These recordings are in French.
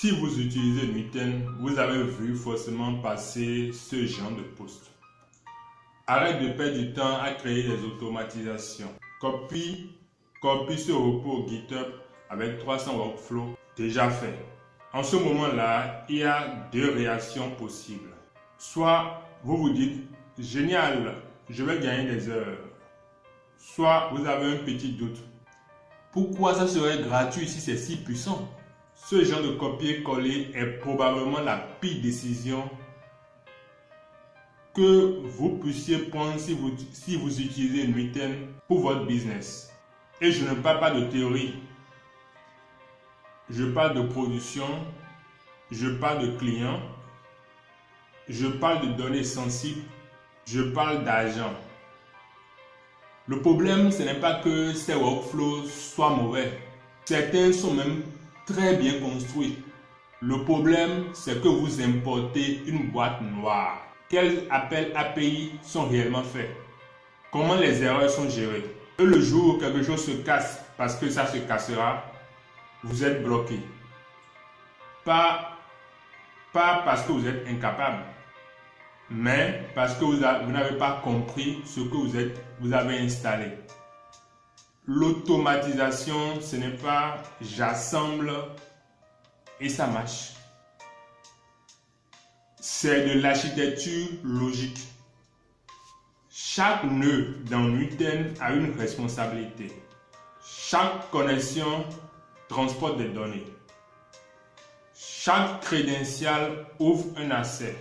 Si vous utilisez Nuiten, vous avez vu forcément passer ce genre de post. Arrête de perdre du temps à créer des automatisations. Copie ce repos GitHub avec 300 workflows déjà faits. En ce moment-là, il y a deux réactions possibles. Soit vous vous dites, génial, je vais gagner des heures. Soit vous avez un petit doute. Pourquoi ça serait gratuit si c'est si puissant? Ce genre de copier-coller est probablement la pire décision que vous puissiez prendre si vous utilisez Nuiten pour votre business. Et je ne parle pas de théorie. Je parle de production, je parle de clients, je parle de données sensibles, je parle d'argent. Le problème, ce n'est pas que ces workflows soient mauvais. Certains sont même très bien construits. Le problème, c'est que vous importez une boîte noire. Quels appels API sont réellement faits? Comment les erreurs sont gérées? Et le jour où quelque chose se casse, parce que ça se cassera, vous êtes bloqué. Pas parce que vous êtes incapable, mais parce que vous n'avez pas compris ce que vous avez installé. L'automatisation, ce n'est pas j'assemble et ça marche. C'est de l'architecture logique. Chaque nœud dans Nuiten a une responsabilité. Chaque connexion transporte des données. Chaque crédential ouvre un accès.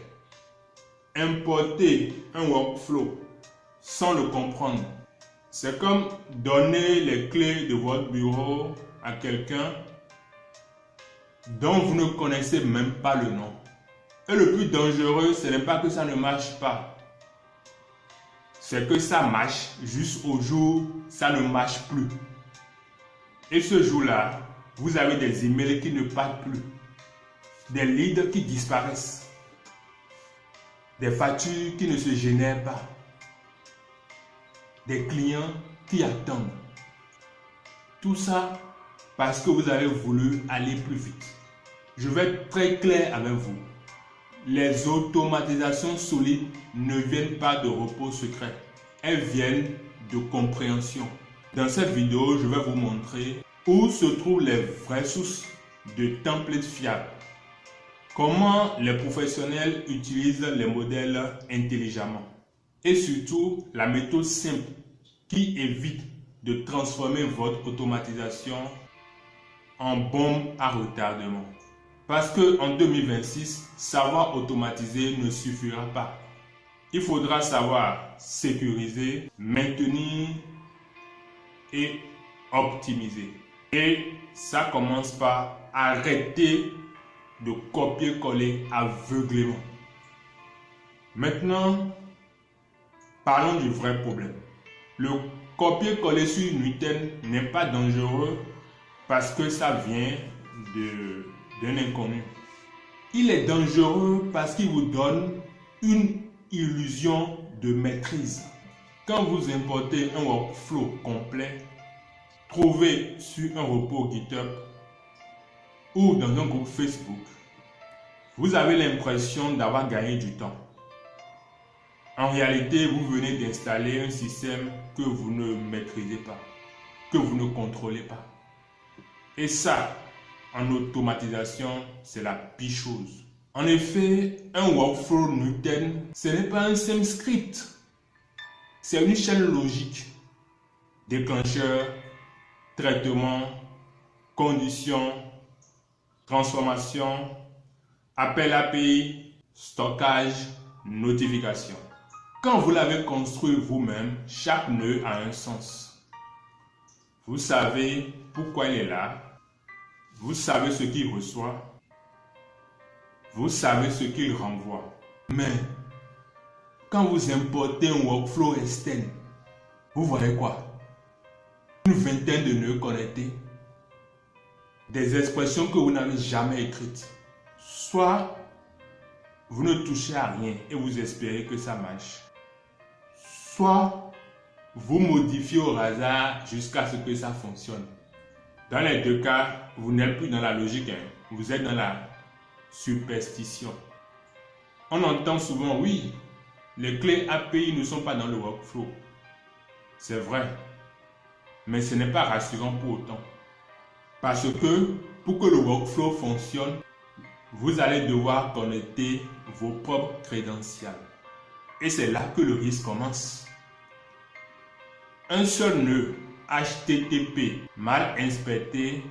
Importer un workflow sans le comprendre, c'est comme donner les clés de votre bureau à quelqu'un dont vous ne connaissez même pas le nom. Et le plus dangereux, ce n'est pas que ça ne marche pas. C'est que ça marche jusqu'au jour où ça ne marche plus. Et ce jour-là, vous avez des emails qui ne partent plus. Des leads qui disparaissent. Des factures qui ne se génèrent pas. Des clients qui attendent. Tout ça parce que vous avez voulu aller plus vite. Je vais être très clair avec vous. Les automatisations solides ne viennent pas de repos secret. Elles viennent de compréhension. Dans cette vidéo, je vais vous montrer où se trouvent les vraies sources de templates fiables. Comment les professionnels utilisent les modèles intelligemment. Et surtout, la méthode simple qui évite de transformer votre automatisation en bombe à retardement. Parce qu'en 2026, savoir automatiser ne suffira pas. Il faudra savoir sécuriser, maintenir et optimiser. Et ça commence par arrêter de copier-coller aveuglément. Maintenant, parlons du vrai problème. Le copier-coller sur Nuiten n'est pas dangereux parce que ça vient d'un inconnu. Il est dangereux parce qu'il vous donne une illusion de maîtrise. Quand vous importez un workflow complet, trouvé sur un repos GitHub ou dans un groupe Facebook, vous avez l'impression d'avoir gagné du temps. En réalité, vous venez d'installer un système que vous ne maîtrisez pas, que vous ne contrôlez pas. Et ça, en automatisation, c'est la pire chose. En effet, un workflow Nuiten, ce n'est pas un simple script. C'est une chaîne logique. Déclencheur, traitement, conditions, transformation, appel API, stockage, notification. Quand vous l'avez construit vous-même, chaque nœud a un sens. Vous savez pourquoi il est là. Vous savez ce qu'il reçoit. Vous savez ce qu'il renvoie. Mais, quand vous importez un workflow externe, vous voyez quoi? Une vingtaine de nœuds connectés. Des expressions que vous n'avez jamais écrites. Soit vous ne touchez à rien et vous espérez que ça marche. Soit vous modifiez au hasard jusqu'à ce que ça fonctionne. Dans les deux cas, vous n'êtes plus dans la logique. vous êtes dans la superstition. On entend souvent, oui, les clés API ne sont pas dans le workflow. C'est vrai, mais ce n'est pas rassurant pour autant. Parce que pour que le workflow fonctionne, vous allez devoir connecter vos propres crédentials. Et c'est là que le risque commence. Un seul nœud HTTP mal inspecté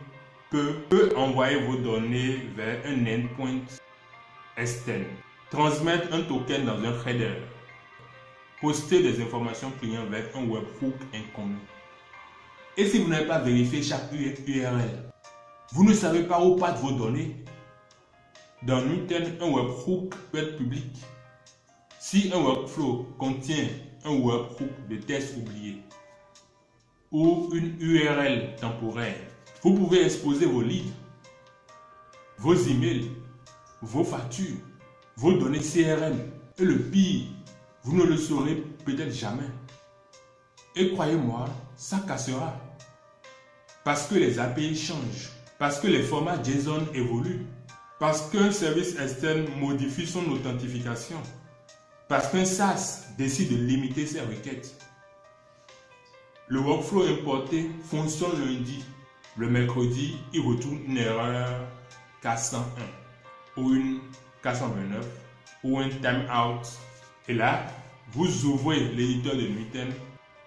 peut envoyer vos données vers un endpoint externe, transmettre un token dans un header, poster des informations clients vers un webhook inconnu. Et si vous n'avez pas vérifié chaque URL, vous ne savez pas où partent vos données. Dans Nutanix, un webhook peut être public. Si un workflow contient un webhook de test oublié ou une URL temporaire, vous pouvez exposer vos leads, vos emails, vos factures, vos données CRM. Et le pire, vous ne le saurez peut-être jamais. Et croyez-moi, ça cassera. Parce que les API changent, parce que les formats JSON évoluent, parce qu'un service externe modifie son authentification, parce qu'un SaaS décide de limiter ses requêtes. Le workflow importé fonctionne lundi. Le mercredi, il retourne une erreur K101 ou une K129 ou un timeout. Et là, vous ouvrez l'éditeur de Nutanix,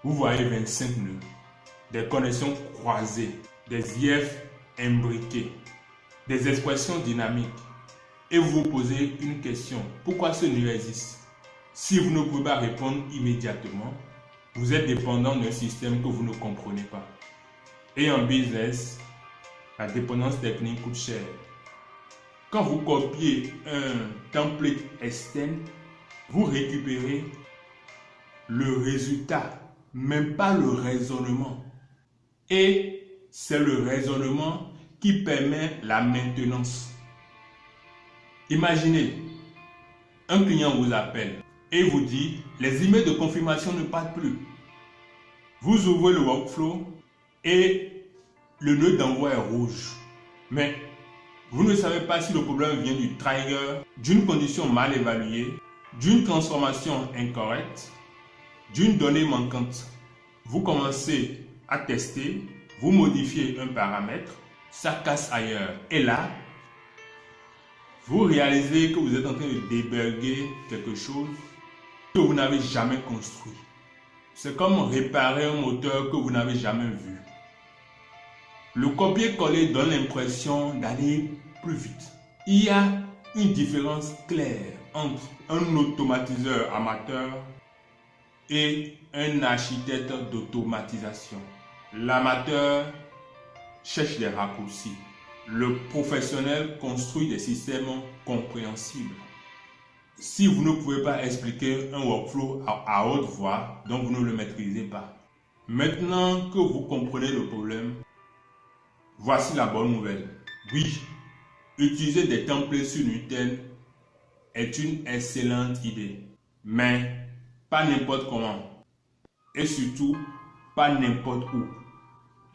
vous voyez 25 nœuds, des connexions croisées, des IF imbriqués, des expressions dynamiques. Et vous vous posez une question, pourquoi ce nœud existe? Si vous ne pouvez pas répondre immédiatement, vous êtes dépendant d'un système que vous ne comprenez pas. Et en business, la dépendance technique coûte cher. Quand vous copiez un template externe, vous récupérez le résultat, même pas le raisonnement. Et c'est le raisonnement qui permet la maintenance. Imaginez, un client vous appelle et vous dit les emails de confirmation ne partent plus. Vous ouvrez le workflow et le nœud d'envoi est rouge. Mais vous ne savez pas si le problème vient du trigger, d'une condition mal évaluée, d'une transformation incorrecte, d'une donnée manquante. Vous commencez à tester, vous modifiez un paramètre, ça casse ailleurs. Et là, vous réalisez que vous êtes en train de débugger quelque chose que vous n'avez jamais construit. C'est comme réparer un moteur que vous n'avez jamais vu. Le copier-coller donne l'impression d'aller plus vite. Il y a une différence claire entre un automatiseur amateur et un architecte d'automatisation. L'amateur cherche des raccourcis. Le professionnel construit des systèmes compréhensibles. Si vous ne pouvez pas expliquer un workflow à haute voix, donc vous ne le maîtrisez pas. Maintenant que vous comprenez le problème, voici la bonne nouvelle. Oui, utiliser des templates sur Nutanix est une excellente idée, mais pas n'importe comment et surtout pas n'importe où.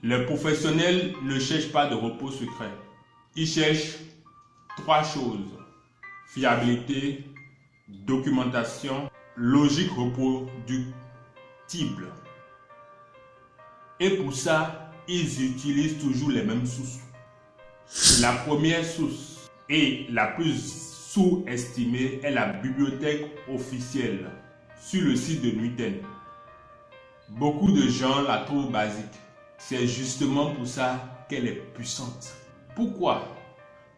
Les professionnels ne cherchent pas de repos secret. Ils cherchent trois choses: fiabilité, documentation, logique reproductible. Et pour ça, ils utilisent toujours les mêmes sources. La première source et la plus sous-estimée est la bibliothèque officielle sur le site de Nutanix. Beaucoup de gens la trouvent basique. C'est justement pour ça qu'elle est puissante. Pourquoi?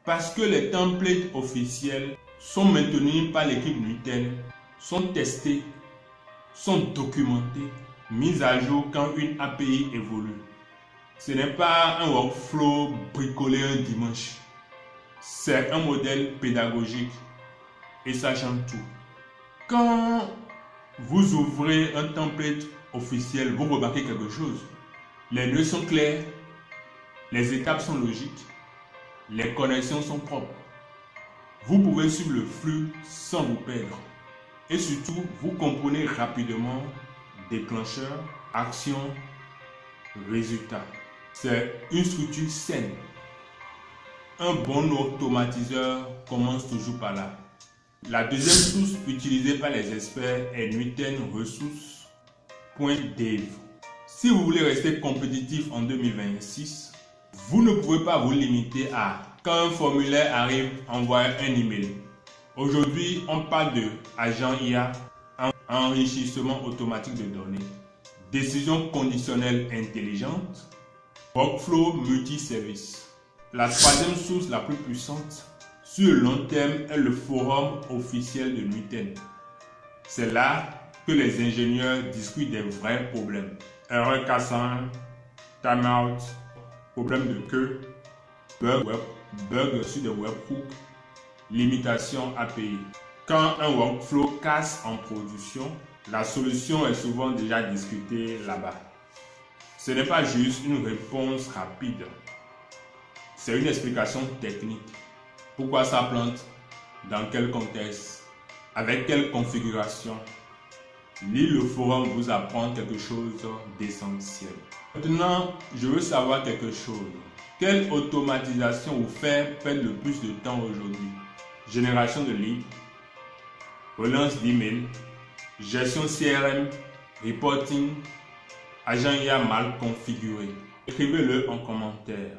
Parce que les templates officiels sont maintenus par l'équipe Nutanix, sont testés, sont documentés, mis à jour quand une API évolue. Ce n'est pas un workflow bricolé un dimanche. C'est un modèle pédagogique et ça change tout. Quand vous ouvrez un template officiel, vous remarquez quelque chose. Les nœuds sont clairs, les étapes sont logiques, les connexions sont propres. Vous pouvez suivre le flux sans vous perdre. Et surtout, vous comprenez rapidement déclencheur, action, résultat. C'est une structure saine. Un bon automatiseur commence toujours par là. La deuxième source utilisée par les experts est nutanresource.dev. Si vous voulez rester compétitif en 2026, vous ne pouvez pas vous limiter à quand un formulaire arrive, envoyer un email. Aujourd'hui, on parle de agent IA, enrichissement automatique de données, décision conditionnelle intelligente, workflow multiservice. La troisième source la plus puissante sur le long terme est le forum officiel de Nutanix. C'est là que les ingénieurs discutent des vrais problèmes. Erreur cassant, timeout, problème de queue, bug sur des webhooks, limitation API. Quand un workflow casse en production, la solution est souvent déjà discutée là-bas. Ce n'est pas juste une réponse rapide. C'est une explication technique. Pourquoi ça plante? Dans quel contexte? Avec quelle configuration? Lire le forum vous apprend quelque chose d'essentiel. Maintenant, je veux savoir quelque chose. Quelle automatisation vous fait perdre le plus de temps aujourd'hui? Génération de leads, relance d'email, gestion CRM, reporting, agent IA mal configuré. Écrivez-le en commentaire.